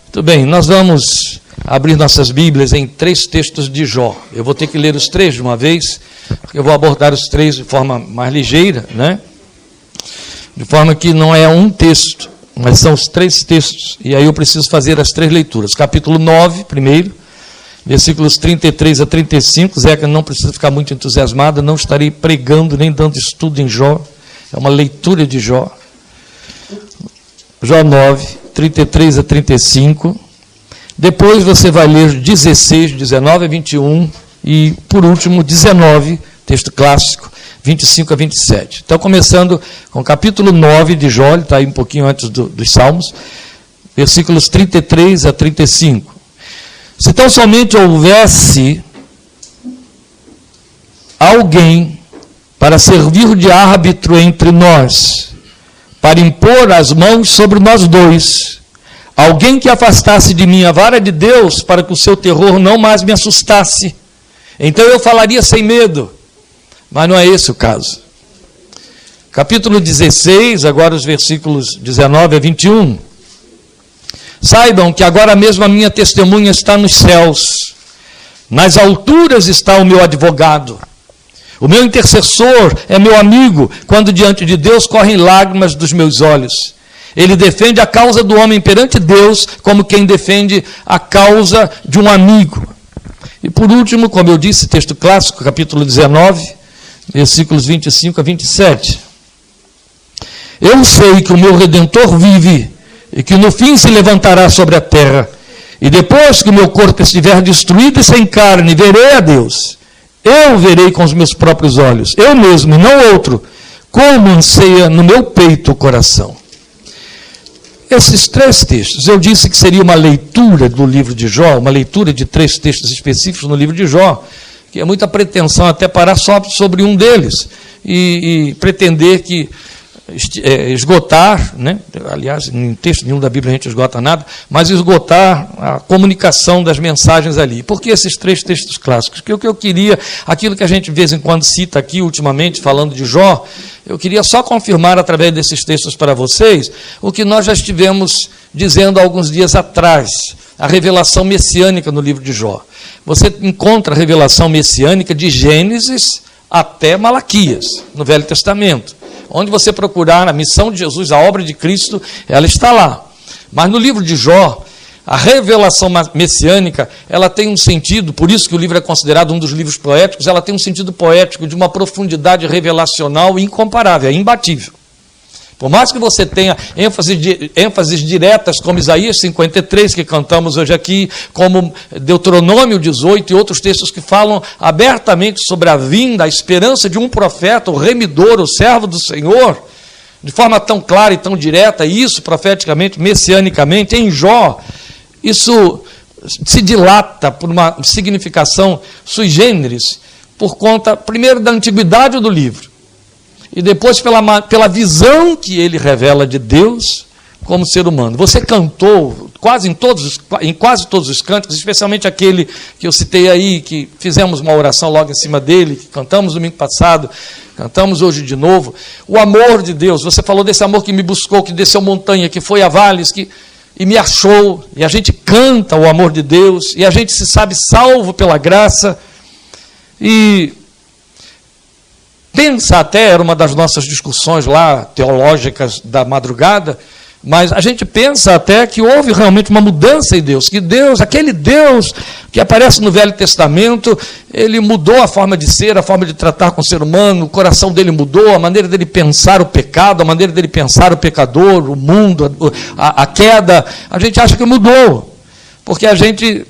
Muito bem, nós vamos abrir nossas Bíblias em 3 textos de Jó. Eu vou ter que ler os 3 de uma vez, porque eu vou abordar os 3 de forma mais ligeira, né? De forma que não é um texto, mas são os 3 textos. E aí eu preciso fazer as 3 leituras. Capítulo 9, primeiro, versículos 33 a 35. Zeca não precisa ficar muito entusiasmado, não estarei pregando nem dando estudo em Jó. É uma leitura de Jó. Jó 9, 33 a 35. Depois você vai ler 16, 19 a 21. E, por último, 19, texto clássico, 25 a 27. Então, começando com o capítulo 9 de Jó, ele está aí um pouquinho antes dos Salmos, versículos 33 a 35. Se tão somente houvesse alguém para servir de árbitro entre nós, para impor as mãos sobre nós dois, alguém que afastasse de mim a vara de Deus, para que o seu terror não mais me assustasse, então eu falaria sem medo. Mas não é esse o caso. Capítulo 16, agora os versículos 19 a 21. Saibam que agora mesmo a minha testemunha está nos céus, nas alturas está o meu advogado. O meu intercessor é meu amigo, quando diante de Deus correm lágrimas dos meus olhos. Ele defende a causa do homem perante Deus, como quem defende a causa de um amigo. E por último, como eu disse, texto clássico, capítulo 19, versículos 25 a 27. Eu sei que o meu Redentor vive, e que no fim se levantará sobre a terra. E depois que o meu corpo estiver destruído e sem carne, verei a Deus. Eu verei com os meus próprios olhos, eu mesmo, não outro, como anseia no meu peito o coração. Esses 3 textos, eu disse que seria uma leitura do livro de Jó, uma leitura de 3 textos específicos no livro de Jó, que é muita pretensão até parar só sobre um deles, e pretender que esgotar, né? Aliás, em texto nenhum da Bíblia a gente esgota nada, mas esgotar a comunicação das mensagens ali. Por que esses 3 textos clássicos? Porque o que eu queria, aquilo que a gente de vez em quando cita aqui ultimamente, falando de Jó, eu queria só confirmar através desses textos para vocês o que nós já estivemos dizendo há alguns dias atrás, a revelação messiânica no livro de Jó. Você encontra a revelação messiânica de Gênesis até Malaquias, no Velho Testamento. Onde você procurar a missão de Jesus, a obra de Cristo, ela está lá. Mas no livro de Jó, a revelação messiânica, ela tem um sentido, por isso que o livro é considerado um dos livros poéticos, ela tem um sentido poético de uma profundidade revelacional incomparável, é imbatível. Por mais que você tenha ênfases diretas, como Isaías 53, que cantamos hoje aqui, como Deuteronômio 18 e outros textos que falam abertamente sobre a vinda, a esperança de um profeta, o remidor, o servo do Senhor, de forma tão clara e tão direta, e isso profeticamente, messianicamente, em Jó, isso se dilata por uma significação sui generis, por conta, primeiro, da antiguidade do livro, e depois pela visão que ele revela de Deus como ser humano. Você cantou em quase todos os cânticos, especialmente aquele que eu citei aí, que fizemos uma oração logo em cima dele, que cantamos domingo passado, cantamos hoje de novo. O amor de Deus, você falou desse amor que me buscou, que desceu montanha, que foi a vales, e me achou, e a gente canta o amor de Deus, e a gente se sabe salvo pela graça, e pensa até, era uma das nossas discussões lá, teológicas da madrugada, mas a gente pensa até que houve realmente uma mudança em Deus, que Deus, aquele Deus que aparece no Velho Testamento, ele mudou a forma de ser, a forma de tratar com o ser humano, o coração dele mudou, a maneira dele pensar o pecado, a maneira dele pensar o pecador, o mundo, a queda, a gente acha que mudou, porque a gente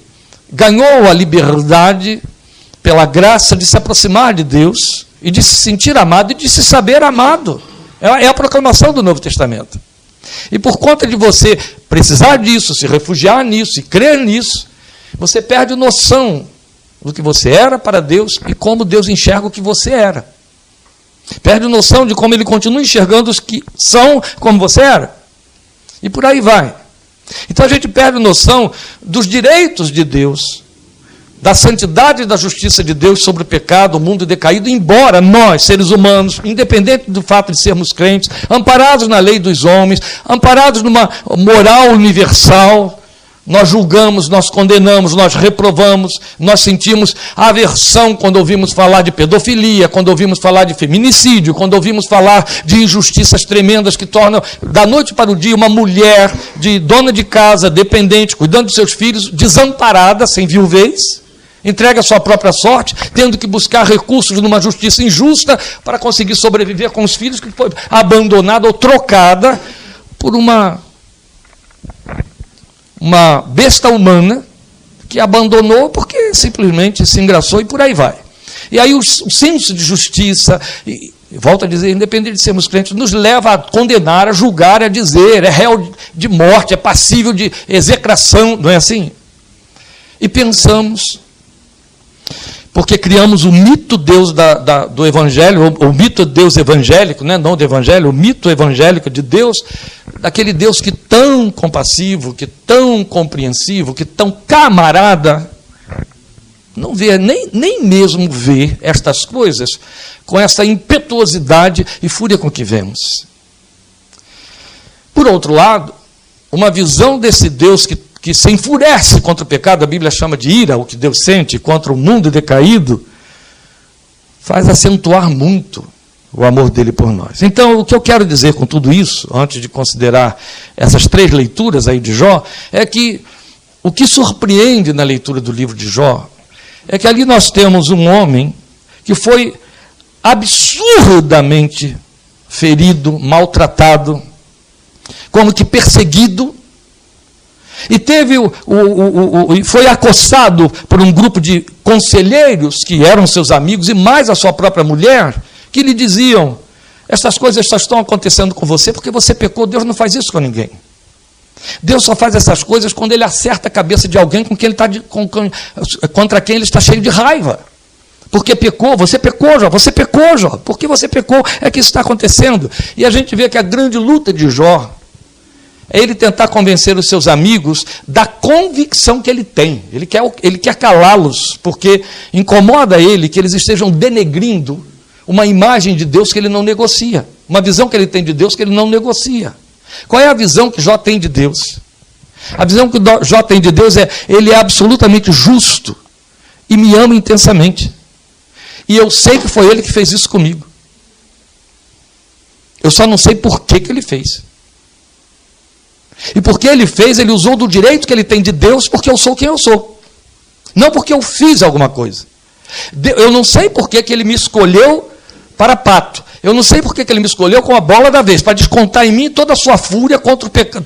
ganhou a liberdade, pela graça, de se aproximar de Deus, e de se sentir amado, e de se saber amado. É a proclamação do Novo Testamento. E por conta de você precisar disso, se refugiar nisso e crer nisso, você perde noção do que você era para Deus e como Deus enxerga o que você era. Perde noção de como Ele continua enxergando os que são como você era. E por aí vai. Então a gente perde noção dos direitos de Deus, da santidade e da justiça de Deus sobre o pecado, o mundo decaído, embora nós, seres humanos, independente do fato de sermos crentes, amparados na lei dos homens, amparados numa moral universal, Nós julgamos, nós condenamos, nós reprovamos, nós sentimos aversão quando ouvimos falar de pedofilia, quando ouvimos falar de feminicídio, quando ouvimos falar de injustiças tremendas que tornam, da noite para o dia, uma mulher de dona de casa, dependente, cuidando dos seus filhos, desamparada, sem viuvez, entrega a sua própria sorte, tendo que buscar recursos numa justiça injusta para conseguir sobreviver com os filhos, que foi abandonada ou trocada por uma besta humana que abandonou porque simplesmente se engraçou e por aí vai. E aí o senso de justiça, e volto a dizer, independente de sermos crentes, nos leva a condenar, a julgar, a dizer, é réu de morte, é passível de execração, não é assim? E pensamos, porque criamos o mito Deus do Evangelho, o mito Deus evangélico, né? Não do Evangelho, o mito evangélico de Deus, daquele Deus que tão compassivo, que tão compreensivo, que tão camarada, não vê, nem mesmo vê estas coisas com essa impetuosidade e fúria com que vemos. Por outro lado, uma visão desse Deus que se enfurece contra o pecado, a Bíblia chama de ira, o que Deus sente contra o mundo decaído, faz acentuar muito o amor dele por nós. Então, o que eu quero dizer com tudo isso, antes de considerar essas 3 leituras aí de Jó, é que o que surpreende na leitura do livro de Jó é que ali nós temos um homem que foi absurdamente ferido, maltratado, como que perseguido, e foi acossado por um grupo de conselheiros que eram seus amigos e mais a sua própria mulher, que lhe diziam: essas coisas só estão acontecendo com você porque você pecou. Deus não faz isso com ninguém. Deus só faz essas coisas quando ele acerta a cabeça de alguém contra quem ele está cheio de raiva. Porque pecou, você pecou, Jó, porque você pecou, é que isso está acontecendo. E a gente vê que a grande luta de Jó é ele tentar convencer os seus amigos da convicção que ele tem. Ele quer calá-los, porque incomoda ele que eles estejam denegrindo uma imagem de Deus que ele não negocia, uma visão que ele tem de Deus que ele não negocia. Qual é a visão que Jó tem de Deus? A visão que Jó tem de Deus é: ele é absolutamente justo e me ama intensamente. E eu sei que foi ele que fez isso comigo. Eu só não sei por que ele fez. E porque ele fez, ele usou do direito que ele tem de Deus, porque eu sou quem eu sou. Não porque eu fiz alguma coisa. Eu não sei por que ele me escolheu para pato. Eu não sei por que ele me escolheu com a bola da vez, para descontar em mim toda a sua fúria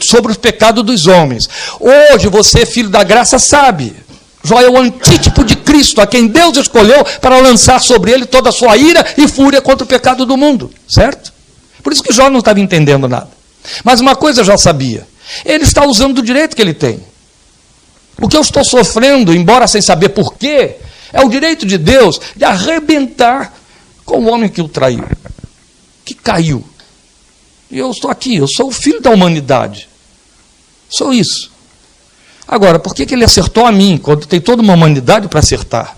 sobre o pecado dos homens. Hoje, você, filho da graça, sabe. Jó é o antítipo de Cristo, a quem Deus escolheu para lançar sobre ele toda a sua ira e fúria contra o pecado do mundo. Certo? Por isso que Jó não estava entendendo nada. Mas uma coisa Jó sabia: ele está usando do direito que ele tem. O que eu estou sofrendo, embora sem saber porquê, é o direito de Deus de arrebentar com o homem que o traiu, que caiu. E eu estou aqui, eu sou o filho da humanidade. Sou isso. Agora, por que ele acertou a mim, quando tem toda uma humanidade para acertar?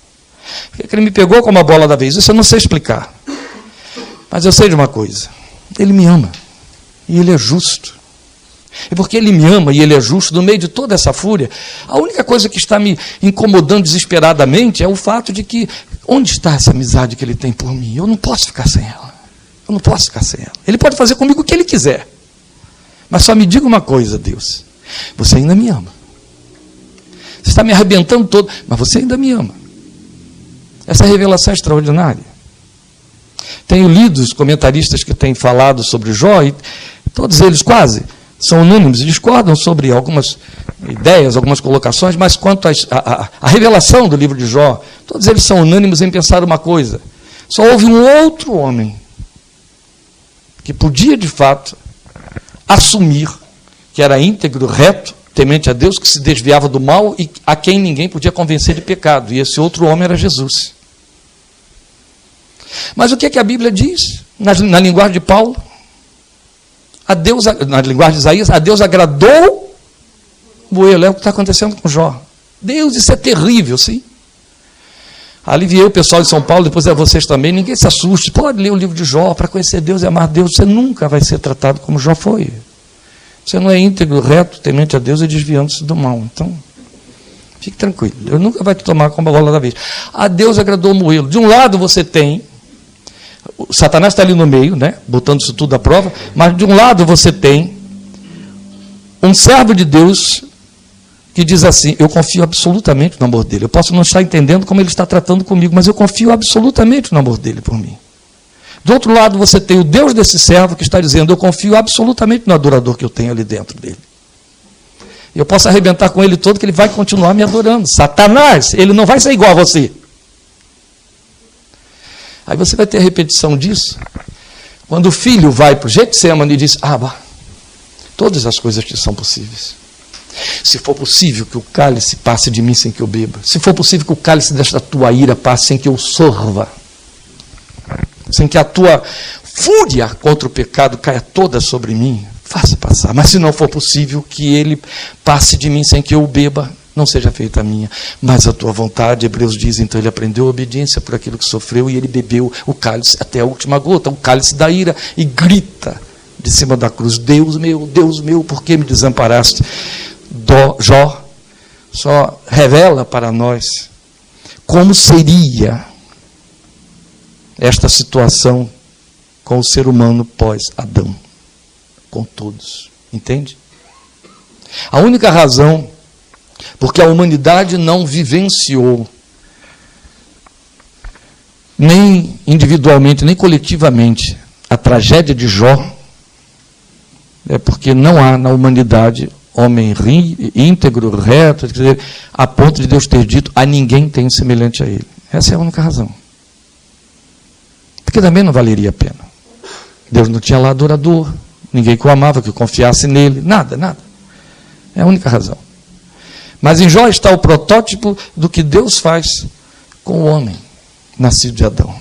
Por que ele me pegou como a bola da vez? Isso eu não sei explicar. Mas eu sei de uma coisa: ele me ama. E ele é justo. E porque ele me ama e ele é justo, no meio de toda essa fúria, a única coisa que está me incomodando desesperadamente é o fato de que, onde está essa amizade que ele tem por mim? Eu não posso ficar sem ela. Eu não posso ficar sem ela. Ele pode fazer comigo o que ele quiser. Mas só me diga uma coisa, Deus: você ainda me ama. Você está me arrebentando todo, mas você ainda me ama. Essa revelação é extraordinária. Tenho lido os comentaristas que têm falado sobre Jó, e todos eles quase são unânimes e discordam sobre algumas ideias, algumas colocações, mas quanto à revelação do livro de Jó, todos eles são unânimes em pensar uma coisa: só houve um outro homem que podia, de fato, assumir que era íntegro, reto, temente a Deus, que se desviava do mal e a quem ninguém podia convencer de pecado. E esse outro homem era Jesus. Mas o que é que a Bíblia diz? Na linguagem de Paulo, na linguagem de Isaías, a Deus agradou o erro. É o que está acontecendo com Jó. Deus, isso é terrível, sim. Aliviei o pessoal de São Paulo, depois é vocês também. Ninguém se assuste. Pode ler o livro de Jó para conhecer Deus e amar Deus. Você nunca vai ser tratado como Jó foi. Você não é íntegro, reto, temente a Deus e desviando-se do mal. Então, fique tranquilo. Deus nunca vai te tomar como a bola da vez. A Deus agradou moê-lo. De um lado você tem, Satanás está ali no meio, né, botando isso tudo à prova, mas de um lado você tem um servo de Deus que diz assim: eu confio absolutamente no amor dele. Eu posso não estar entendendo como ele está tratando comigo, mas eu confio absolutamente no amor dele por mim. Do outro lado você tem o Deus desse servo que está dizendo: eu confio absolutamente no adorador que eu tenho ali dentro dele. Eu posso arrebentar com ele todo, que ele vai continuar me adorando. Satanás, ele não vai ser igual a você. Aí você vai ter a repetição disso quando o filho vai para o Getsemane e diz: todas as coisas que são possíveis. Se for possível que o cálice passe de mim sem que eu beba, se for possível que o cálice desta tua ira passe sem que eu sorva, sem que a tua fúria contra o pecado caia toda sobre mim, faça passar. Mas se não for possível que ele passe de mim sem que eu o beba, não seja feita a minha, mas a tua vontade. Hebreus diz, então ele aprendeu a obediência por aquilo que sofreu e ele bebeu o cálice até a última gota, o cálice da ira, e grita de cima da cruz: Deus meu, por que me desamparaste? Jó só revela para nós como seria esta situação com o ser humano pós-Adão, com todos, entende? A única razão porque a humanidade não vivenciou, nem individualmente, nem coletivamente, a tragédia de Jó, é porque não há na humanidade homem íntegro, reto, a ponto de Deus ter dito: a ninguém tem semelhante a ele. Essa é a única razão. Porque também não valeria a pena. Deus não tinha lá adorador, ninguém que o amava, que confiasse nele, nada. É a única razão. Mas em Jó está o protótipo do que Deus faz com o homem nascido de Adão.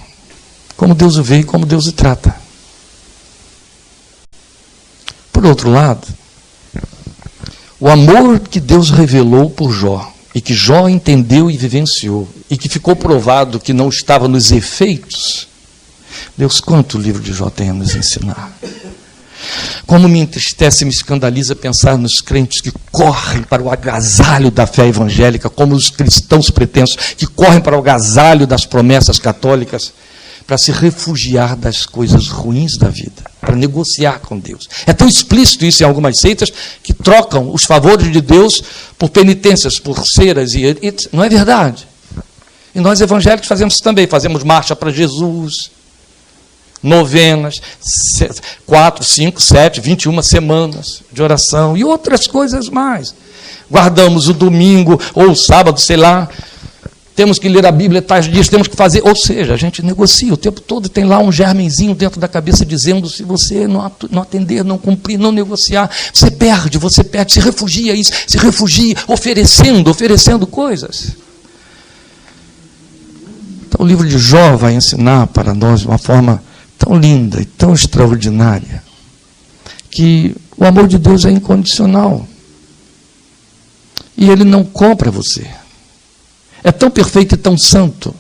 Como Deus o vê e como Deus o trata. Por outro lado, o amor que Deus revelou por Jó, e que Jó entendeu e vivenciou, e que ficou provado que não estava nos efeitos. Deus, quanto o livro de Jó tem a nos ensinar. Como me entristece e me escandaliza pensar nos crentes que correm para o agasalho da fé evangélica, como os cristãos pretensos que correm para o agasalho das promessas católicas, para se refugiar das coisas ruins da vida, para negociar com Deus. É tão explícito isso em algumas seitas que trocam os favores de Deus por penitências, por ceras, não é verdade? E nós evangélicos fazemos isso também, fazemos marcha para Jesus, novenas, 4, 5, 7, 21 semanas de oração e outras coisas mais. Guardamos o domingo ou o sábado, sei lá, temos que ler a Bíblia tais dias, temos que fazer, ou seja, a gente negocia o tempo todo, tem lá um germenzinho dentro da cabeça dizendo: se você não atender, não cumprir, não negociar, você perde, se refugia isso, se refugia, oferecendo coisas. Então o livro de Jó vai ensinar para nós de uma forma tão linda e tão extraordinária, que o amor de Deus é incondicional. E ele não compra você. É tão perfeito e tão santo,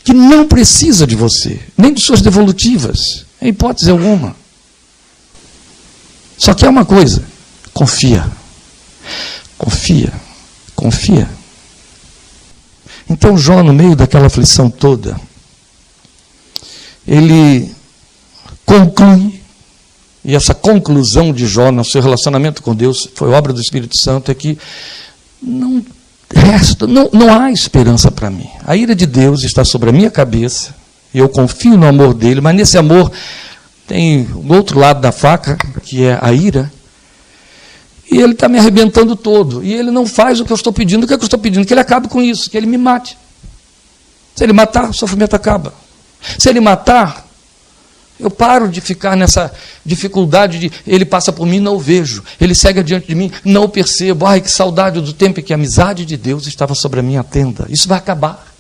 que não precisa de você, nem de suas devolutivas, em hipótese alguma. Só que é uma coisa: confia. Então Jó, no meio daquela aflição toda, ele conclui, e essa conclusão de Jó no seu relacionamento com Deus foi obra do Espírito Santo, é que não há esperança para mim. A ira de Deus está sobre a minha cabeça, e eu confio no amor dele, mas nesse amor tem o outro lado da faca, que é a ira, e ele está me arrebentando todo, e ele não faz o que eu estou pedindo. O que eu estou pedindo? Que ele acabe com isso, que ele me mate. Se ele matar, o sofrimento acaba. Se ele matar, eu paro de ficar nessa dificuldade de ele passa por mim, não o vejo, ele segue adiante de mim, não o percebo. Ai, que saudade do tempo em que a amizade de Deus estava sobre a minha tenda. Isso vai acabar.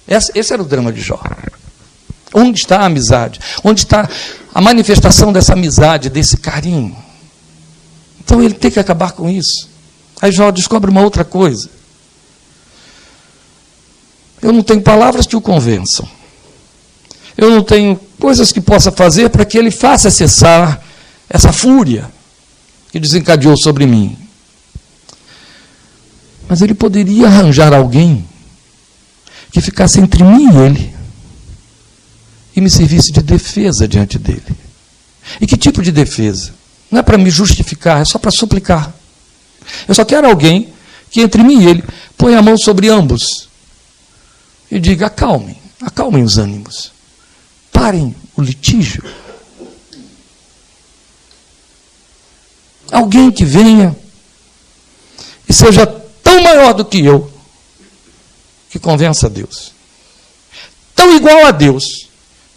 Esse era o drama de Jó. Onde está a amizade? Onde está a manifestação dessa amizade, desse carinho? Então ele tem que acabar com isso. Aí Jó descobre uma outra coisa: eu não tenho palavras que o convençam. Eu não tenho coisas que possa fazer para que ele faça cessar essa fúria que desencadeou sobre mim. Mas ele poderia arranjar alguém que ficasse entre mim e ele e me servisse de defesa diante dele. E que tipo de defesa? Não é para me justificar, é só para suplicar. Eu só quero alguém que entre mim e ele ponha a mão sobre ambos e diga: acalmem os ânimos, parem o litígio. Alguém que venha e seja tão maior do que eu, que convença a Deus. Tão igual a Deus,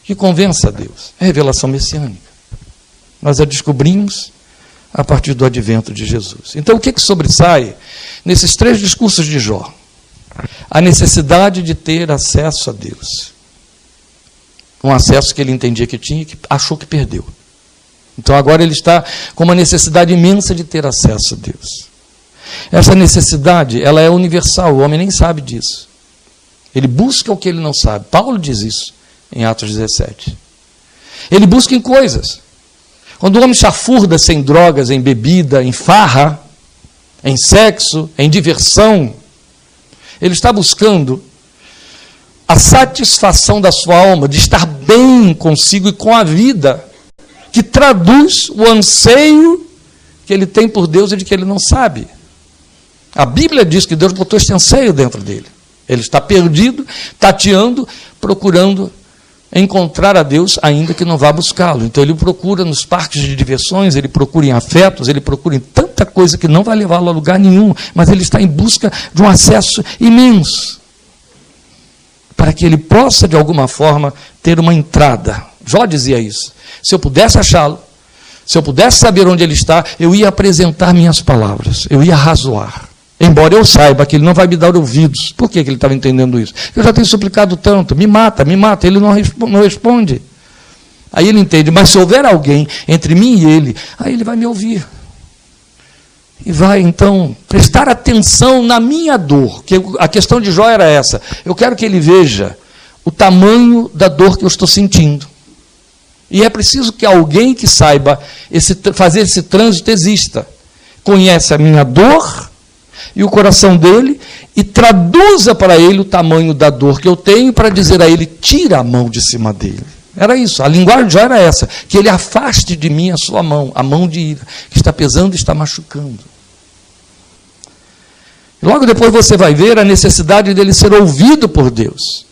que convença a Deus. É revelação messiânica. Nós a descobrimos a partir do advento de Jesus. Então, o que sobressai nesses 3 discursos de Jó? A necessidade de ter acesso a Deus. Um acesso que ele entendia que tinha e que achou que perdeu. Então, agora ele está com uma necessidade imensa de ter acesso a Deus. Essa necessidade, ela é universal, o homem nem sabe disso. Ele busca o que ele não sabe. Paulo diz isso em Atos 17. Ele busca em coisas. Quando o homem chafurda-se em drogas, em bebida, em farra, em sexo, em diversão, ele está buscando a satisfação da sua alma, de estar bem consigo e com a vida, que traduz o anseio que ele tem por Deus e de que ele não sabe. A Bíblia diz que Deus botou esse anseio dentro dele. Ele está perdido, tateando, procurando encontrar a Deus, ainda que não vá buscá-lo. Então ele procura nos parques de diversões, ele procura em afetos, ele procura em tanta coisa que não vai levá-lo a lugar nenhum, mas ele está em busca de um acesso imenso, para que ele possa, de alguma forma, ter uma entrada. Jó dizia isso. Se eu pudesse achá-lo, se eu pudesse saber onde ele está, eu ia apresentar minhas palavras, eu ia razoar. Embora eu saiba que ele não vai me dar ouvidos. Por que ele estava entendendo isso? Eu já tenho suplicado tanto, me mata, ele não responde. Aí ele entende, mas se houver alguém entre mim e ele, aí ele vai me ouvir. E vai, então, prestar atenção na minha dor. Que a questão de Jó era essa. Eu quero que ele veja o tamanho da dor que eu estou sentindo. E é preciso que alguém que saiba fazer esse trânsito exista. Conhece a minha dor e o coração dele, e traduza para ele o tamanho da dor que eu tenho, para dizer a ele: tira a mão de cima dele. Era isso, a linguagem já era essa, que ele afaste de mim a sua mão, a mão de ira, que está pesando e está machucando. E logo depois você vai ver a necessidade dele ser ouvido por Deus.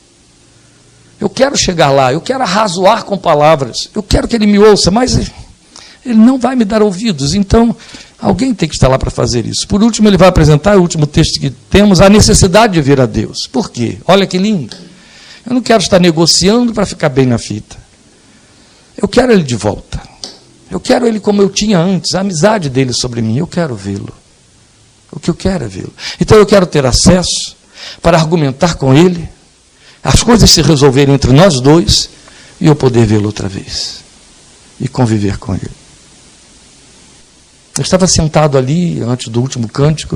Eu quero chegar lá, eu quero arrazoar com palavras, eu quero que ele me ouça, mas ele não vai me dar ouvidos, então alguém tem que estar lá para fazer isso. Por último, ele vai apresentar, o último texto que temos, a necessidade de ver a Deus. Por quê? Olha que lindo. Eu não quero estar negociando para ficar bem na fita. Eu quero ele de volta. Eu quero ele como eu tinha antes, a amizade dele sobre mim. Eu quero vê-lo. O que eu quero é vê-lo. Então eu quero ter acesso para argumentar com ele, as coisas se resolverem entre nós dois, e eu poder vê-lo outra vez e conviver com ele. Eu estava sentado ali, antes do último cântico,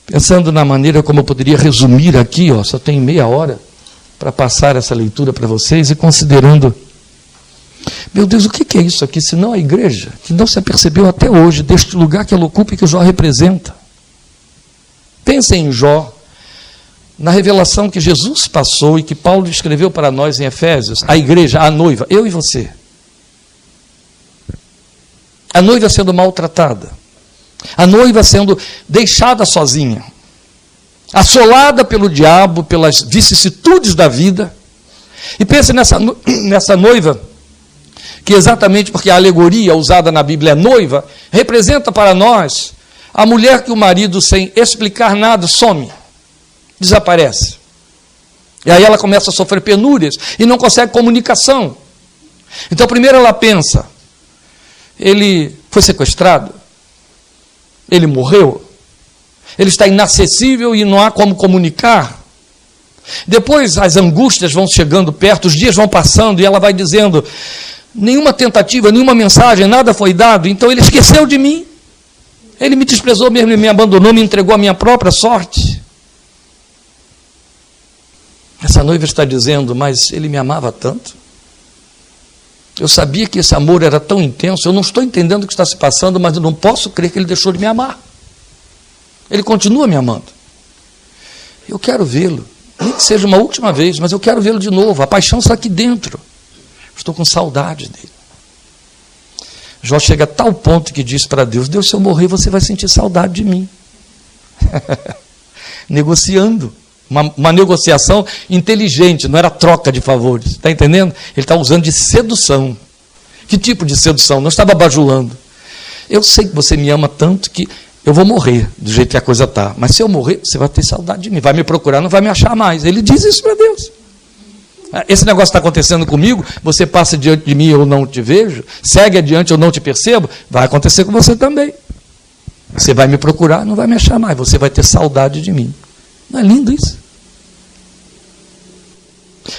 pensando na maneira como eu poderia resumir aqui, só tem meia hora para passar essa leitura para vocês, e considerando, meu Deus, o que é isso aqui, senão a igreja, que não se apercebeu até hoje deste lugar que ela ocupa e que o Jó representa. Pensem em Jó, na revelação que Jesus passou e que Paulo escreveu para nós em Efésios, a igreja, a noiva, eu e você. A noiva sendo maltratada, a noiva sendo deixada sozinha, assolada pelo diabo, pelas vicissitudes da vida. E pense nessa noiva, que exatamente porque a alegoria usada na Bíblia é noiva, representa para nós a mulher que o marido, sem explicar nada, some, desaparece. E aí ela começa a sofrer penúrias e não consegue comunicação. Então, primeiro ela pensa: ele foi sequestrado, ele morreu, ele está inacessível e não há como comunicar. Depois as angústias vão chegando perto, os dias vão passando e ela vai dizendo: nenhuma tentativa, nenhuma mensagem, nada foi dado, então ele esqueceu de mim, ele me desprezou mesmo, ele me abandonou, me entregou à minha própria sorte. Essa noiva está dizendo: mas ele me amava tanto, Eu sabia que esse amor era tão intenso, eu não estou entendendo o que está se passando, mas eu não posso crer que ele deixou de me amar. Ele continua me amando. Eu quero vê-lo, nem que seja uma última vez, mas eu quero vê-lo de novo. A paixão está aqui dentro. Estou com saudade dele. Jó chega a tal ponto que diz para Deus: Deus, se eu morrer, você vai sentir saudade de mim. Negociando. Uma negociação inteligente, não era troca de favores. Está entendendo? Ele está usando de sedução. Que tipo de sedução? Não estava bajulando. Eu sei que você me ama tanto que eu vou morrer do jeito que a coisa está. Mas se eu morrer, você vai ter saudade de mim. Vai me procurar, não vai me achar mais. Ele diz isso para Deus. Esse negócio está acontecendo comigo, você passa diante de mim e eu não te vejo, segue adiante eu não te percebo, vai acontecer com você também. Você vai me procurar, não vai me achar mais, você vai ter saudade de mim. Não é lindo isso?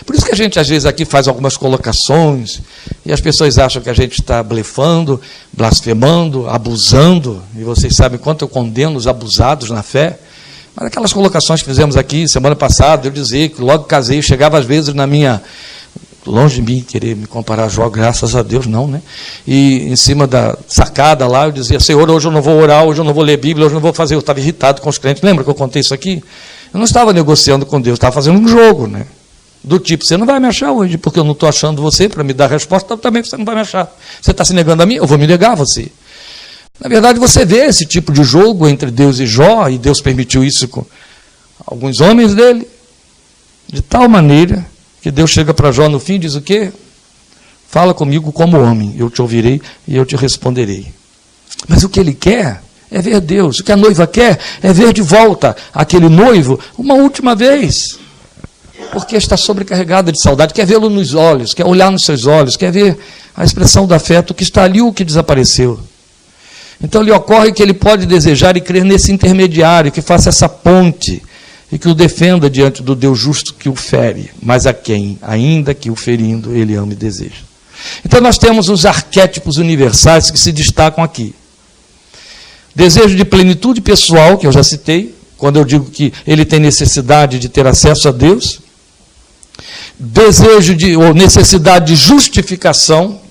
Por isso que a gente às vezes aqui faz algumas colocações e as pessoas acham que a gente está blefando, blasfemando, abusando, e vocês sabem quanto eu condeno os abusados na fé. Mas aquelas colocações que fizemos aqui semana passada, eu dizer que logo casei, chegava às vezes na minha... Longe de mim querer me comparar a Jó, graças a Deus, não, né? E em cima da sacada lá, eu dizia: Senhor, hoje eu não vou orar, hoje eu não vou ler Bíblia, hoje eu não vou fazer. Eu estava irritado com os crentes. Lembra que eu contei isso aqui? Eu não estava negociando com Deus, estava fazendo um jogo, né? Do tipo: você não vai me achar hoje, porque eu não estou achando você para me dar resposta, então também você não vai me achar. Você está se negando a mim, eu vou me negar a você. Na verdade, você vê esse tipo de jogo entre Deus e Jó, e Deus permitiu isso com alguns homens dele, de tal maneira que Deus chega para Jó no fim e diz o quê? Fala comigo como homem, eu te ouvirei e eu te responderei. Mas o que ele quer é ver Deus. O que a noiva quer é ver de volta aquele noivo uma última vez. Porque está sobrecarregada de saudade, quer vê-lo nos olhos, quer olhar nos seus olhos, quer ver a expressão do afeto que está ali, o que desapareceu. Então lhe ocorre que ele pode desejar e crer nesse intermediário, que faça essa ponte, e que o defenda diante do Deus justo que o fere, mas a quem, ainda que o ferindo, ele ama e deseja. Então nós temos os arquétipos universais que se destacam aqui. Desejo de plenitude pessoal, que eu já citei, quando eu digo que ele tem necessidade de ter acesso a Deus. Desejo ou necessidade de justificação.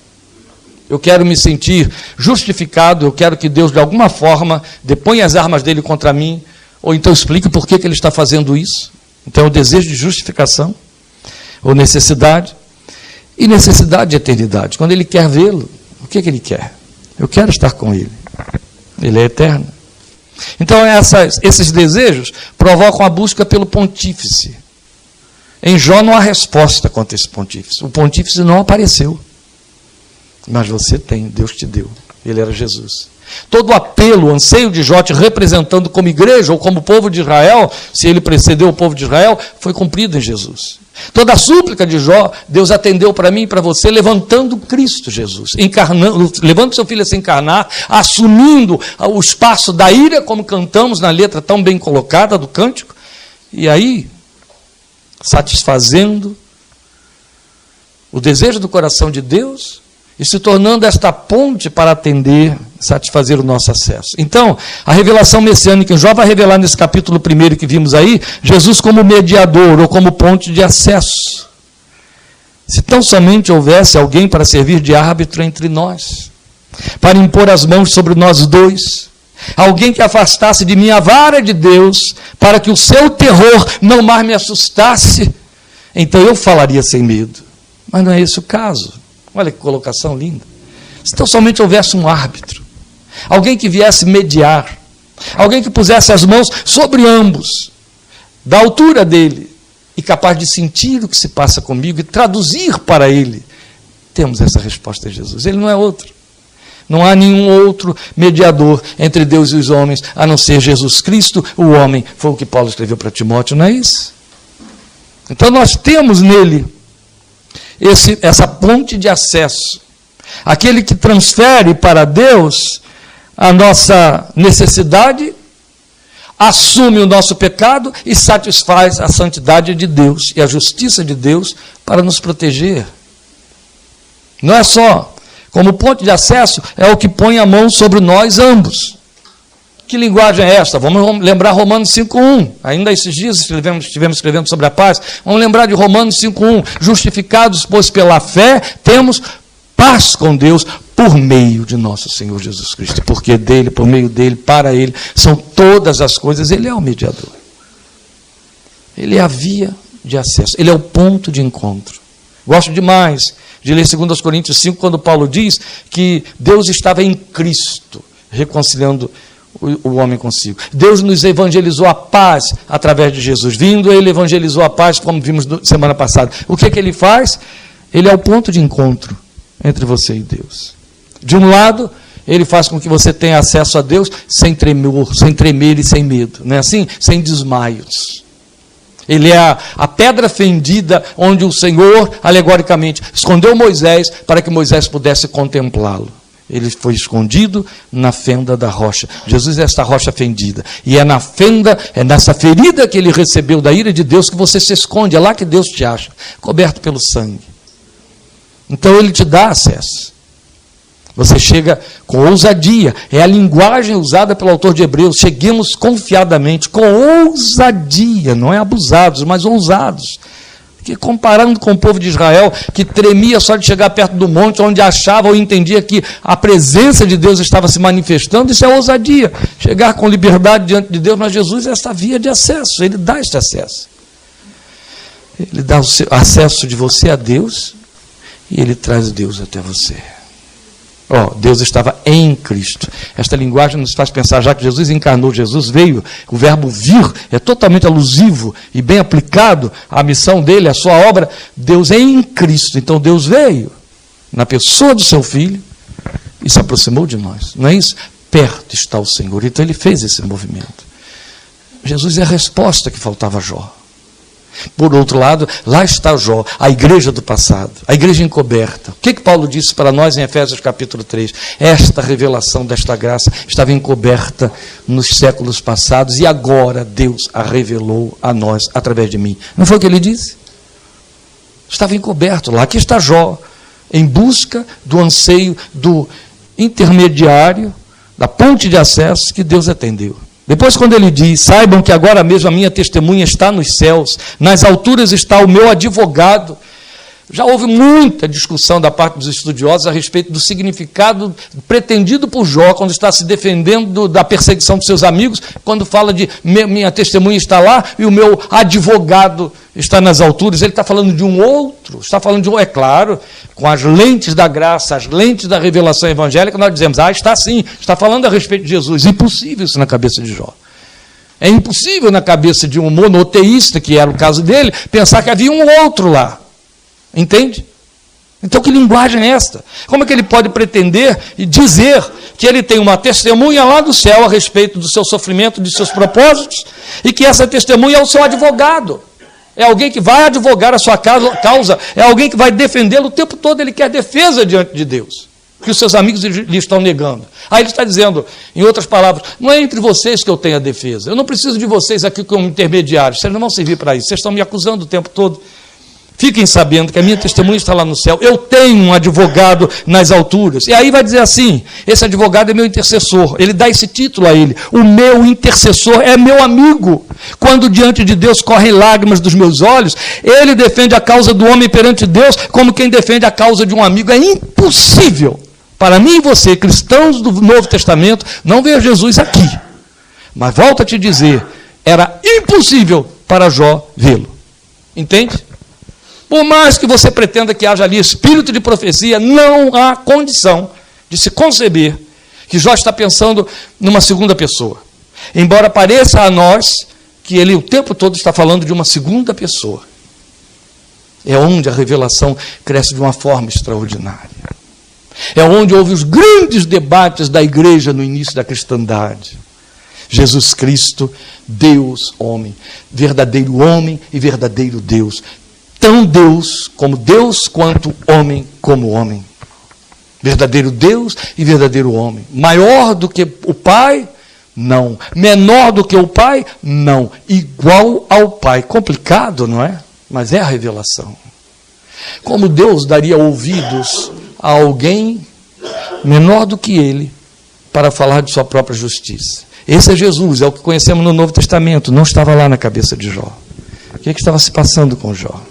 Eu quero me sentir justificado, eu quero que Deus, de alguma forma, deponha as armas dele contra mim, ou então explique por que ele está fazendo isso. Então, o desejo de justificação, ou necessidade, e necessidade de eternidade. Quando ele quer vê-lo, o que ele quer? Eu quero estar com ele. Ele é eterno. Então, esses desejos provocam a busca pelo pontífice. Em Jó não há resposta contra esse pontífice. O pontífice não apareceu. Mas você tem, Deus te deu. Ele era Jesus. Todo o apelo, o anseio de Jó te representando como igreja ou como povo de Israel, se ele precedeu o povo de Israel, foi cumprido em Jesus. Toda a súplica de Jó, Deus atendeu para mim e para você, levantando Cristo Jesus, encarnando, levando seu filho a se encarnar, assumindo o espaço da ira, como cantamos na letra tão bem colocada do cântico, e aí, satisfazendo o desejo do coração de Deus, e se tornando esta ponte para atender, satisfazer o nosso acesso. Então, a revelação messiânica em Jó vai revelar nesse capítulo 1 que vimos aí, Jesus como mediador ou como ponte de acesso. Se tão somente houvesse alguém para servir de árbitro entre nós, para impor as mãos sobre nós dois, alguém que afastasse de mim a vara de Deus, para que o seu terror não mais me assustasse, então eu falaria sem medo. Mas não é esse o caso. Olha que colocação linda. Se tão somente houvesse um árbitro, alguém que viesse mediar, alguém que pusesse as mãos sobre ambos, da altura dele, e capaz de sentir o que se passa comigo e traduzir para ele, temos essa resposta de Jesus. Ele não é outro. Não há nenhum outro mediador entre Deus e os homens, a não ser Jesus Cristo, o homem. Foi o que Paulo escreveu para Timóteo, não é isso? Então nós temos nele essa ponte de acesso, aquele que transfere para Deus a nossa necessidade, assume o nosso pecado e satisfaz a santidade de Deus e a justiça de Deus para nos proteger. Não é só, como ponte de acesso, é o que põe a mão sobre nós ambos. Que linguagem é esta? Vamos lembrar Romanos 5:1. Ainda esses dias estivemos escrevendo sobre a paz. Vamos lembrar de Romanos 5:1. Justificados, pois, pela fé, temos paz com Deus por meio de nosso Senhor Jesus Cristo. Porque dele, por meio dele, para ele, são todas as coisas. Ele é o mediador. Ele é a via de acesso. Ele é o ponto de encontro. Gosto demais de ler 2 Coríntios 5, quando Paulo diz que Deus estava em Cristo, reconciliando o homem consigo. Deus nos evangelizou a paz através de Jesus. Vindo, ele evangelizou a paz, como vimos semana passada. O que ele faz? Ele é o ponto de encontro entre você e Deus. De um lado, ele faz com que você tenha acesso a Deus sem tremor, sem tremer e sem medo. Não é assim? Sem desmaios. Ele é a pedra fendida onde o Senhor, alegoricamente, escondeu Moisés para que Moisés pudesse contemplá-lo. Ele foi escondido na fenda da rocha. Jesus é esta rocha fendida. E é na fenda, é nessa ferida que ele recebeu da ira de Deus que você se esconde. É lá que Deus te acha, coberto pelo sangue. Então ele te dá acesso. Você chega com ousadia. É a linguagem usada pelo autor de Hebreus. Cheguemos confiadamente, com ousadia. Não é abusados, mas ousados. Que comparando com o povo de Israel, que tremia só de chegar perto do monte, onde achava ou entendia que a presença de Deus estava se manifestando, isso é ousadia. Chegar com liberdade diante de Deus, mas Jesus é essa via de acesso. Ele dá este acesso. Ele dá o acesso de você a Deus e ele traz Deus até você. Deus estava em Cristo. Esta linguagem nos faz pensar, já que Jesus encarnou, Jesus veio, o verbo vir é totalmente alusivo e bem aplicado à missão dele, à sua obra. Deus é em Cristo. Então Deus veio na pessoa do seu Filho e se aproximou de nós. Não é isso? Perto está o Senhor. Então ele fez esse movimento. Jesus é a resposta que faltava a Jó. Por outro lado, lá está Jó, a igreja do passado, a igreja encoberta. O que Paulo disse para nós em Efésios capítulo 3? Esta revelação desta graça estava encoberta nos séculos passados e agora Deus a revelou a nós através de mim. Não foi o que ele disse? Estava encoberto lá. Aqui está Jó, em busca do anseio do intermediário, da ponte de acesso que Deus atendeu. Depois, quando ele diz, saibam que agora mesmo a minha testemunha está nos céus, nas alturas está o meu advogado. Já houve muita discussão da parte dos estudiosos a respeito do significado pretendido por Jó, quando está se defendendo da perseguição dos seus amigos, quando fala de minha testemunha está lá e o meu advogado está nas alturas. Ele está falando de um outro, está falando de um, é claro, com as lentes da graça, as lentes da revelação evangélica, nós dizemos, está sim, está falando a respeito de Jesus. Impossível isso na cabeça de Jó. É impossível na cabeça de um monoteísta, que era o caso dele, pensar que havia um outro lá. Entende? Então que linguagem é esta? Como é que ele pode pretender e dizer que ele tem uma testemunha lá do céu a respeito do seu sofrimento, de seus propósitos, e que essa testemunha é o seu advogado? É alguém que vai advogar a sua causa, é alguém que vai defendê-lo o tempo todo. Ele quer defesa diante de Deus, que os seus amigos lhe estão negando. Aí ele está dizendo, em outras palavras, não é entre vocês que eu tenho a defesa, eu não preciso de vocês aqui como intermediários, vocês não vão servir para isso, vocês estão me acusando o tempo todo. Fiquem sabendo que a minha testemunha está lá no céu. Eu tenho um advogado nas alturas. E aí vai dizer assim, esse advogado é meu intercessor. Ele dá esse título a ele. O meu intercessor é meu amigo. Quando diante de Deus correm lágrimas dos meus olhos, ele defende a causa do homem perante Deus como quem defende a causa de um amigo. É impossível para mim e você, cristãos do Novo Testamento, não ver Jesus aqui. Mas volto a te dizer, era impossível para Jó vê-lo. Entende? Por mais que você pretenda que haja ali espírito de profecia, não há condição de se conceber que Jó está pensando numa segunda pessoa. Embora pareça a nós que ele o tempo todo está falando de uma segunda pessoa. É onde a revelação cresce de uma forma extraordinária. É onde houve os grandes debates da igreja no início da cristandade. Jesus Cristo, Deus, homem e verdadeiro Deus. Tão Deus quanto homem como homem. Verdadeiro Deus e verdadeiro homem. Maior do que o Pai? Não. Menor do que o Pai? Não. Igual ao Pai. Complicado, não é? Mas é a revelação. Como Deus daria ouvidos a alguém menor do que ele para falar de sua própria justiça? Esse é Jesus, é o que conhecemos no Novo Testamento. Não estava lá na cabeça de Jó. O que estava se passando com Jó?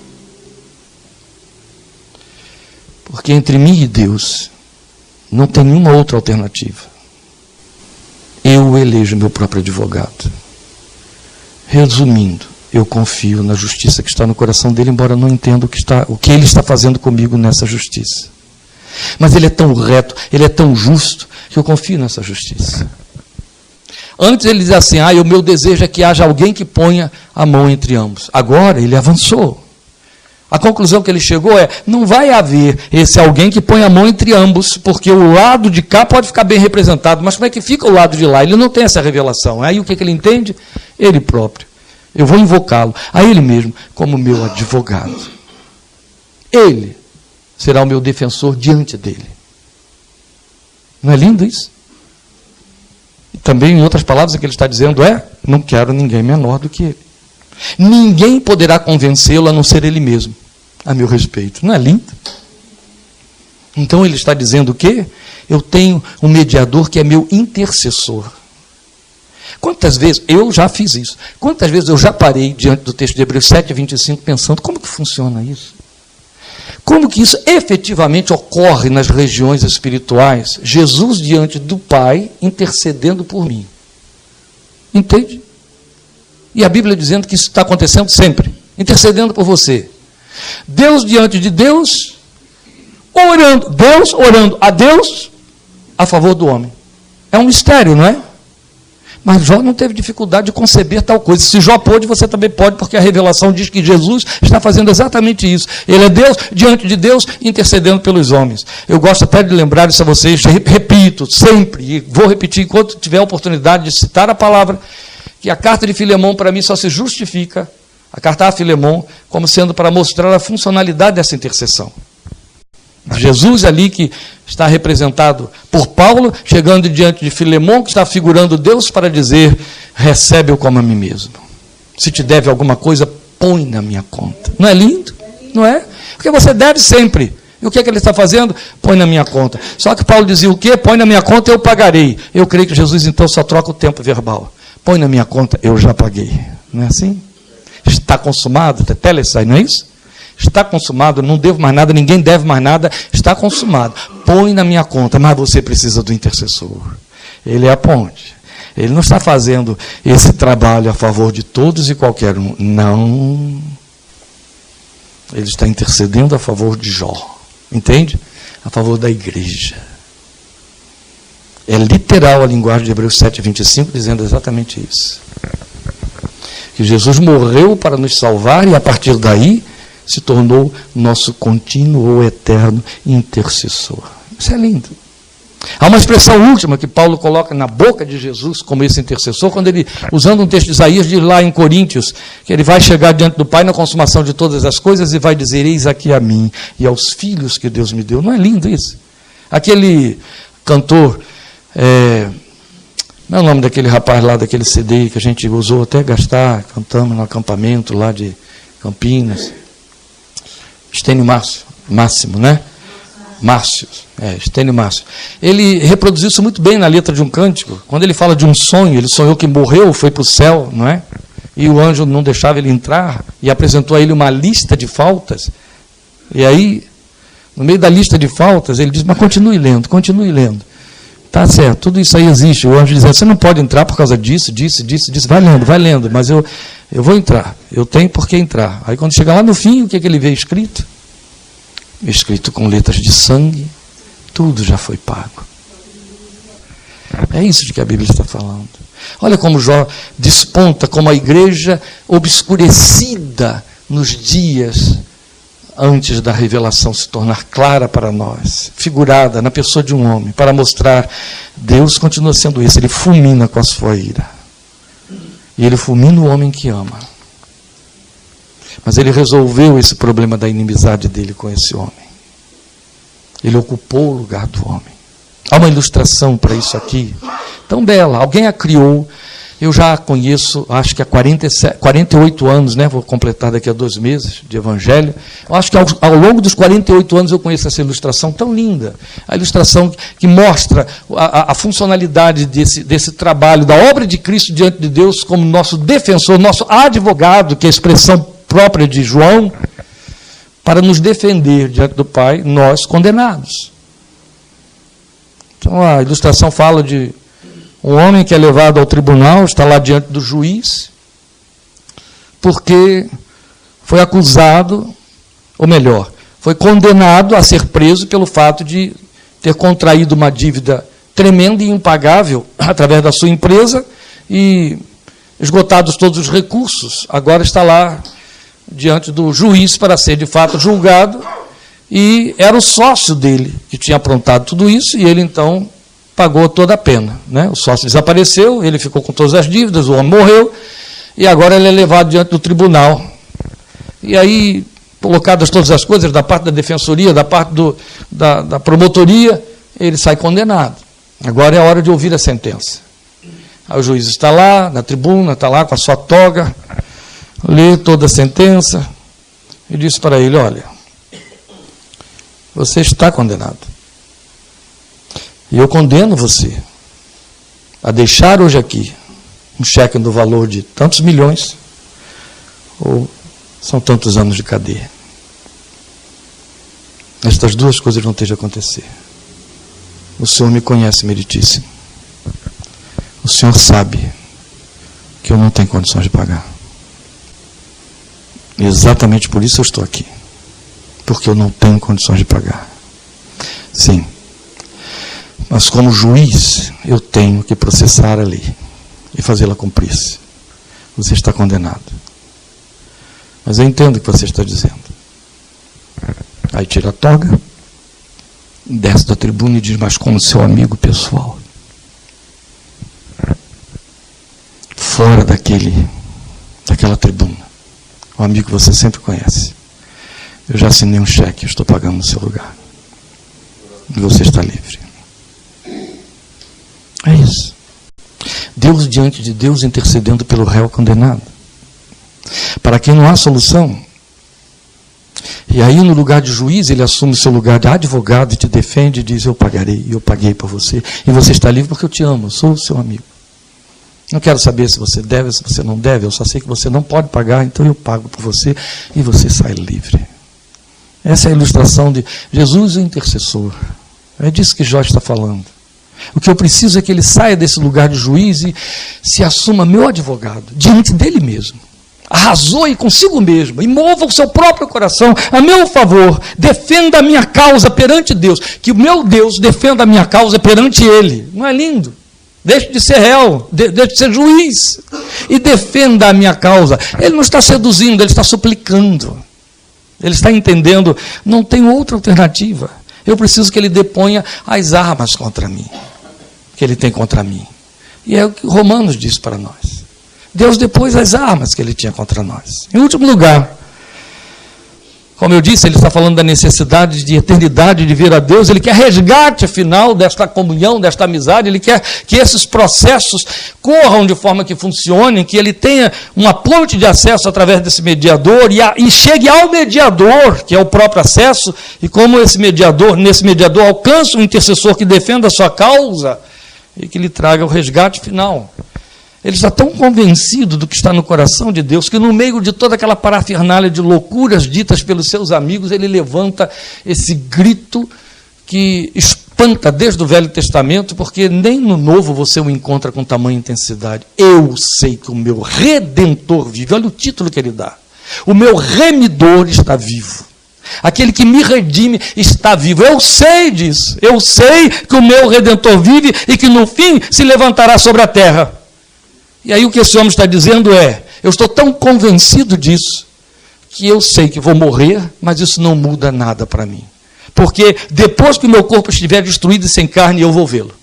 Porque entre mim e Deus não tem nenhuma outra alternativa. Eu elejo meu próprio advogado. Resumindo, eu confio na justiça que está no coração dele, embora não entenda o que ele está fazendo comigo nessa justiça. Mas ele é tão reto, ele é tão justo, que eu confio nessa justiça. Antes ele dizia assim, o meu desejo é que haja alguém que ponha a mão entre ambos. Agora ele avançou. A conclusão que ele chegou é, não vai haver esse alguém que põe a mão entre ambos, porque o lado de cá pode ficar bem representado, mas como é que fica o lado de lá? Ele não tem essa revelação. Aí o que ele entende? Ele próprio. Eu vou invocá-lo, a ele mesmo, como meu advogado. Ele será o meu defensor diante dele. Não é lindo isso? E também, em outras palavras, o que ele está dizendo é, não quero ninguém menor do que ele. Ninguém poderá convencê-lo a não ser ele mesmo, a meu respeito. Não é lindo? Então ele está dizendo o quê? Eu tenho um mediador que é meu intercessor. Quantas vezes, eu já fiz isso, quantas vezes eu já parei diante do texto de Hebreus 7:25 pensando, como que funciona isso? Como que isso efetivamente ocorre nas regiões espirituais? Jesus diante do Pai intercedendo por mim. Entende? E a Bíblia dizendo que isso está acontecendo sempre, intercedendo por você. Deus diante de Deus, orando a Deus a favor do homem. É um mistério, não é? Mas Jó não teve dificuldade de conceber tal coisa. Se Jó pôde, você também pode, porque a revelação diz que Jesus está fazendo exatamente isso. Ele é Deus, diante de Deus, intercedendo pelos homens. Eu gosto até de lembrar isso a vocês, repito sempre, e vou repetir enquanto tiver a oportunidade de citar a palavra, que a carta de Filemão, para mim, só se justifica, a carta a Filemão, como sendo para mostrar a funcionalidade dessa intercessão. Jesus ali, que está representado por Paulo, chegando diante de Filemão, que está figurando Deus para dizer, recebe-o como a mim mesmo. Se te deve alguma coisa, põe na minha conta. Não é lindo? Não é? Porque você deve sempre. E o que é que ele está fazendo? Põe na minha conta. Só que Paulo dizia o quê? Põe na minha conta, eu pagarei. Eu creio que Jesus, então, só troca o tempo verbal. Põe na minha conta, eu já paguei. Não é assim? Está consumado, tetelestai, não é isso? Está consumado, não devo mais nada, ninguém deve mais nada, está consumado. Põe na minha conta, mas você precisa do intercessor. Ele é a ponte. Ele não está fazendo esse trabalho a favor de todos e qualquer um. Não. Ele está intercedendo a favor de Jó. Entende? A favor da igreja. É literal a linguagem de Hebreus 7:25, dizendo exatamente isso. Que Jesus morreu para nos salvar e a partir daí se tornou nosso contínuo ou eterno intercessor. Isso é lindo. Há uma expressão última que Paulo coloca na boca de Jesus como esse intercessor, quando ele, usando um texto de Isaías, diz lá em Coríntios, que ele vai chegar diante do Pai na consumação de todas as coisas e vai dizer, eis aqui a mim e aos filhos que Deus me deu. Não é lindo isso? Aquele cantor, não é o nome daquele rapaz lá, daquele CD que a gente usou até gastar, cantamos no acampamento lá de Campinas, Estênio Máximo, né? Estênio Márcio. Ele reproduziu isso muito bem na letra de um cântico. Quando ele fala de um sonho, ele sonhou que morreu, foi para o céu, não é? E o anjo não deixava ele entrar e apresentou a ele uma lista de faltas. E aí, no meio da lista de faltas, ele diz, mas continue lendo. Tá certo, tudo isso aí existe. O anjo diz, você não pode entrar por causa disso. Vai lendo, mas eu vou entrar. Eu tenho por que entrar. Aí quando chega lá no fim, o que ele vê escrito? Escrito com letras de sangue, tudo já foi pago. É isso de que a Bíblia está falando. Olha como Jó desponta, como a igreja obscurecida nos dias antes da revelação se tornar clara para nós, figurada na pessoa de um homem, para mostrar, Deus continua sendo esse, ele fulmina com a sua ira. E ele fulmina o homem que ama. Mas ele resolveu esse problema da inimizade dele com esse homem. Ele ocupou o lugar do homem. Há uma ilustração para isso aqui, tão bela. Alguém a criou, eu já a conheço, acho que há 48 anos, né? Vou completar daqui a 2 meses de evangelho. Eu acho que ao longo dos 48 anos eu conheço essa ilustração tão linda. A ilustração que mostra a funcionalidade desse trabalho, da obra de Cristo diante de Deus como nosso defensor, nosso advogado, que é a expressão própria de João, para nos defender diante do Pai, nós condenados. Então a ilustração fala de um homem que é levado ao tribunal, está lá diante do juiz, porque foi acusado, ou melhor, foi condenado a ser preso pelo fato de ter contraído uma dívida tremenda e impagável através da sua empresa e, esgotados todos os recursos, agora está lá diante do juiz para ser de fato julgado, e era o sócio dele que tinha aprontado tudo isso, e ele então pagou toda a pena, né? O sócio desapareceu, ele ficou com todas as dívidas, o homem morreu, e agora ele é levado diante do tribunal. E aí, colocadas todas as coisas, da parte da defensoria, da parte da promotoria, ele sai condenado. Agora é a hora de ouvir a sentença. Aí o juiz está lá, na tribuna, está lá com a sua toga, lê toda a sentença e diz para ele: olha, você está condenado. E eu condeno você a deixar hoje aqui um cheque no valor de tantos milhões, ou são tantos anos de cadeia. Estas duas coisas vão ter de acontecer. O Senhor me conhece, meritíssimo. O Senhor sabe que eu não tenho condições de pagar. E exatamente por isso eu estou aqui. Porque eu não tenho condições de pagar. Sim. Mas como juiz, eu tenho que processar a lei e fazê-la cumprir-se. Você está condenado. Mas eu entendo o que você está dizendo. Aí tira a toga, desce da tribuna e diz: mas como seu amigo pessoal, fora daquela tribuna, o amigo que você sempre conhece, eu já assinei um cheque, eu estou pagando no seu lugar. E você está livre. É isso. Deus diante de Deus intercedendo pelo réu condenado. Para quem não há solução. E aí, no lugar de juiz, ele assume o seu lugar de advogado e te defende e diz: eu pagarei, eu paguei por você. E você está livre porque eu te amo, eu sou seu amigo. Não quero saber se você deve, se você não deve, eu só sei que você não pode pagar, então eu pago por você e você sai livre. Essa é a ilustração de Jesus, o intercessor. É disso que Jó está falando. O que eu preciso é que ele saia desse lugar de juiz e se assuma meu advogado, diante dele mesmo. Arrazoe consigo mesmo e mova o seu próprio coração a meu favor. Defenda a minha causa perante Deus. Que o meu Deus defenda a minha causa perante ele. Não é lindo? Deixe de ser réu, deixe de ser juiz e defenda a minha causa. Ele não está seduzindo, ele está suplicando. Ele está entendendo, não tem outra alternativa. Eu preciso que ele deponha as armas contra mim, que ele tem contra mim. E é o que Romanos diz para nós. Deus depôs as armas que ele tinha contra nós. Em último lugar, como eu disse, ele está falando da necessidade de eternidade, de vir a Deus. Ele quer resgate final desta comunhão, desta amizade. Ele quer que esses processos corram de forma que funcionem, que ele tenha uma ponte de acesso através desse mediador e chegue ao mediador, que é o próprio acesso. E como nesse mediador alcance um intercessor que defenda a sua causa e que lhe traga o resgate final. Ele está tão convencido do que está no coração de Deus, que no meio de toda aquela parafernália de loucuras ditas pelos seus amigos, ele levanta esse grito que espanta desde o Velho Testamento, porque nem no Novo você o encontra com tamanha intensidade. Eu sei que o meu Redentor vive. Olha o título que ele dá. O meu remidor está vivo. Aquele que me redime está vivo. Eu sei disso. Eu sei que o meu Redentor vive e que no fim se levantará sobre a terra. E aí o que esse homem está dizendo é: eu estou tão convencido disso, que eu sei que vou morrer, mas isso não muda nada para mim. Porque depois que o meu corpo estiver destruído e sem carne, eu vou vê-lo.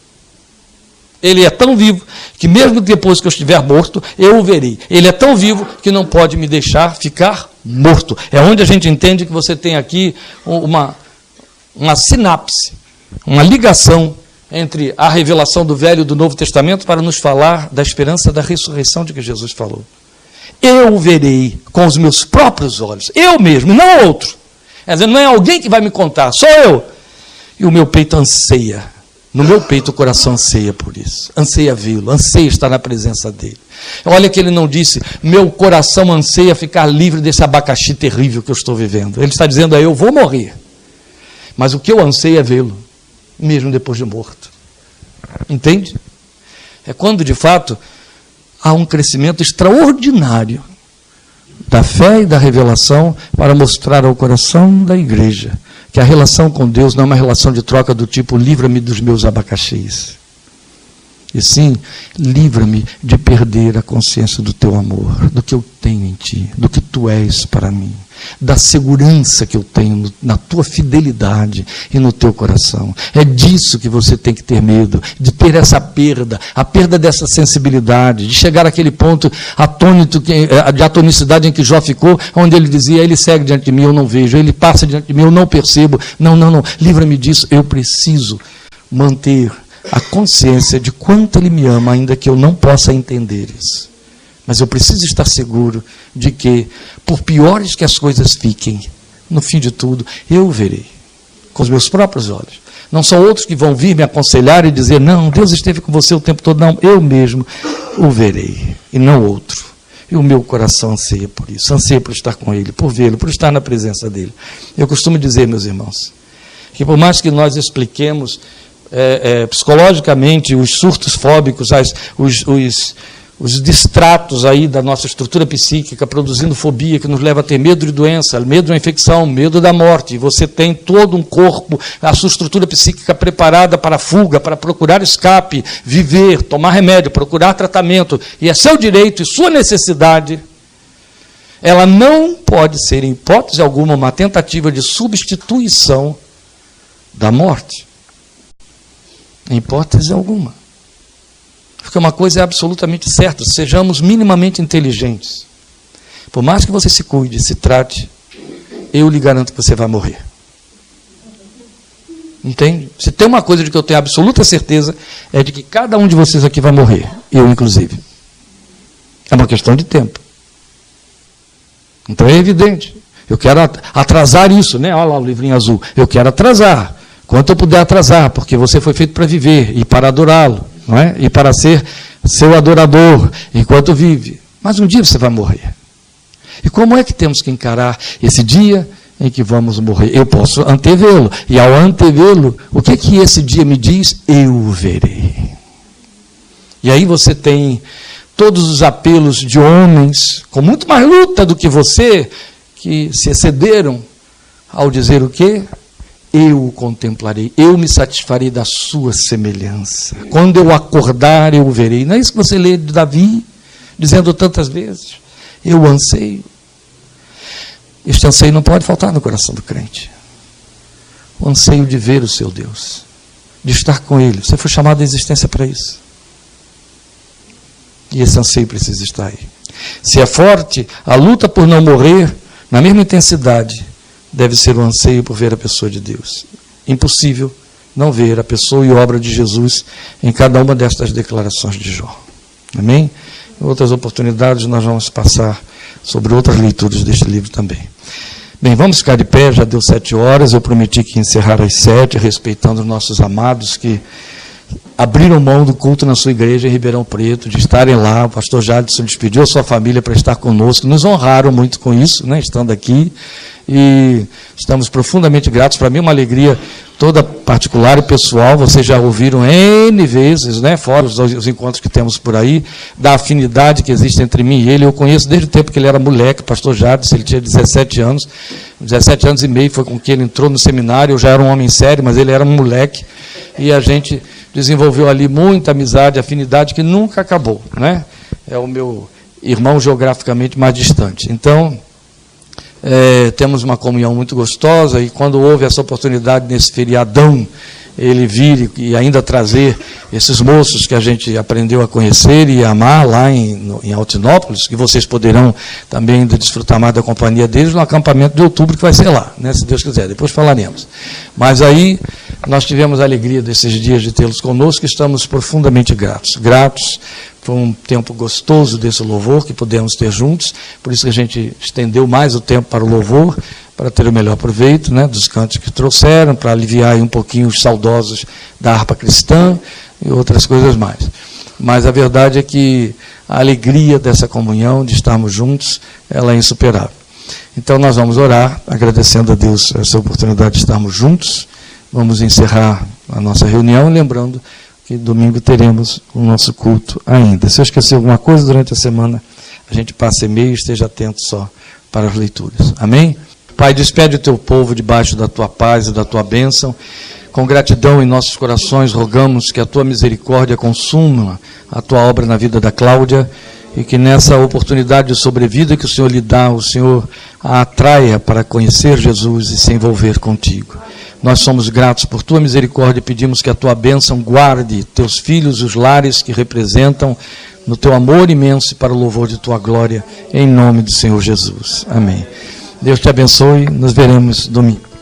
Ele é tão vivo, que mesmo depois que eu estiver morto, eu o verei. Ele é tão vivo, que não pode me deixar ficar morto. É onde a gente entende que você tem aqui uma sinapse, uma ligação entre a revelação do Velho e do Novo Testamento para nos falar da esperança da ressurreição de que Jesus falou. Eu o verei com os meus próprios olhos, eu mesmo, não outro. Quer dizer, não é alguém que vai me contar, sou eu. E o meu peito anseia No meu peito o coração anseia por isso, anseia vê-lo, anseia estar na presença dele. Olha que ele não disse, meu coração anseia ficar livre desse abacaxi terrível que eu estou vivendo. Ele está dizendo, eu vou morrer, mas o que eu anseio é vê-lo, mesmo depois de morto. Entende? É quando, de fato, há um crescimento extraordinário da fé e da revelação para mostrar ao coração da igreja que a relação com Deus não é uma relação de troca do tipo, livra-me dos meus abacaxis. E sim, livra-me de perder a consciência do teu amor, do que eu tenho em ti, do que tu és para mim, da segurança que eu tenho na tua fidelidade e no teu coração. É disso que você tem que ter medo, de ter essa perda, a perda dessa sensibilidade, de chegar àquele ponto atônito, de atonicidade em que Jó ficou, onde ele dizia, ele segue diante de mim, eu não vejo, ele passa diante de mim, eu não percebo. Não, livra-me disso, eu preciso manter a consciência de quanto ele me ama, ainda que eu não possa entender isso. Mas eu preciso estar seguro de que, por piores que as coisas fiquem, no fim de tudo, eu o verei, com os meus próprios olhos. Não são outros que vão vir me aconselhar e dizer, não, Deus esteve com você o tempo todo. Não, eu mesmo o verei, e não outro. E o meu coração anseia por isso, anseia por estar com ele, por vê-lo, por estar na presença dele. Eu costumo dizer, meus irmãos, que por mais que nós expliquemos psicologicamente os surtos fóbicos, os distratos aí da nossa estrutura psíquica, produzindo fobia, que nos leva a ter medo de doença, medo da infecção, medo da morte. E você tem todo um corpo, a sua estrutura psíquica preparada para a fuga, para procurar escape, viver, tomar remédio, procurar tratamento. E é seu direito e sua necessidade. Ela não pode ser, em hipótese alguma, uma tentativa de substituição da morte. Em hipótese alguma. Porque uma coisa é absolutamente certa, sejamos minimamente inteligentes. Por mais que você se cuide, se trate, eu lhe garanto que você vai morrer. Entende? Se tem uma coisa de que eu tenho absoluta certeza, é de que cada um de vocês aqui vai morrer, eu inclusive. É uma questão de tempo. Então é evidente. Eu quero atrasar isso, né? Olha lá o livrinho azul. Eu quero atrasar. Quanto eu puder atrasar, porque você foi feito para viver e para adorá-lo, não é? E para ser seu adorador enquanto vive. Mas um dia você vai morrer. E como é que temos que encarar esse dia em que vamos morrer? Eu posso antevê-lo. E ao antevê-lo, o que esse dia me diz? Eu o verei. E aí você tem todos os apelos de homens com muito mais luta do que você, que se excederam ao dizer o quê? Eu o contemplarei, eu me satisfarei da sua semelhança. Quando eu acordar, eu o verei. Não é isso que você lê de Davi, dizendo tantas vezes? Eu anseio. Este anseio não pode faltar no coração do crente. O anseio de ver o seu Deus, de estar com Ele. Você foi chamado à existência para isso. E esse anseio precisa estar aí. Se é forte, a luta por não morrer, na mesma intensidade, deve ser o anseio por ver a pessoa de Deus. Impossível não ver a pessoa e obra de Jesus em cada uma destas declarações de Jó. Amém? Em outras oportunidades nós vamos passar sobre outras leituras deste livro também. Bem, vamos ficar de pé, já deu 7 horas, eu prometi que ia encerrar às 7, respeitando os nossos amados que abriram mão do culto na sua igreja em Ribeirão Preto, de estarem lá. O pastor Jadson despediu a sua família para estar conosco, nos honraram muito com isso, né, estando aqui, e estamos profundamente gratos. Para mim é uma alegria toda particular e pessoal, vocês já ouviram N vezes, né, fora os encontros que temos por aí, da afinidade que existe entre mim e ele. Eu conheço desde o tempo que ele era moleque, pastor Jadson, ele tinha 17 anos e meio, foi com que ele entrou no seminário. Eu já era um homem sério, mas ele era um moleque, e a gente desenvolveu ali muita amizade, afinidade que nunca acabou, né? É o meu irmão geograficamente mais distante. Então, temos uma comunhão muito gostosa, e quando houve essa oportunidade nesse feriadão, ele vir e ainda trazer esses moços que a gente aprendeu a conhecer e amar lá em Altinópolis, que vocês poderão também ainda desfrutar mais da companhia deles no acampamento de outubro, que vai ser lá, né, se Deus quiser, depois falaremos. Mas aí nós tivemos a alegria desses dias de tê-los conosco, e estamos profundamente gratos Foi um tempo gostoso desse louvor que pudemos ter juntos, por isso que a gente estendeu mais o tempo para o louvor, para ter o melhor proveito, né, dos cantos que trouxeram, para aliviar aí um pouquinho os saudosos da harpa cristã e outras coisas mais. Mas a verdade é que a alegria dessa comunhão, de estarmos juntos, ela é insuperável. Então nós vamos orar, agradecendo a Deus essa oportunidade de estarmos juntos. Vamos encerrar a nossa reunião, lembrando que domingo teremos o nosso culto ainda. Se eu esquecer alguma coisa durante a semana, a gente passa e-mail, esteja atento só para as leituras. Amém? Pai, despede o teu povo debaixo da tua paz e da tua bênção. Com gratidão em nossos corações, rogamos que a tua misericórdia consuma a tua obra na vida da Cláudia e que nessa oportunidade de sobrevida que o Senhor lhe dá, o Senhor a atraia para conhecer Jesus e se envolver contigo. Nós somos gratos por tua misericórdia e pedimos que a tua bênção guarde teus filhos e os lares que representam no teu amor imenso e para o louvor de tua glória, em nome do Senhor Jesus. Amém. Deus te abençoe, nos veremos domingo.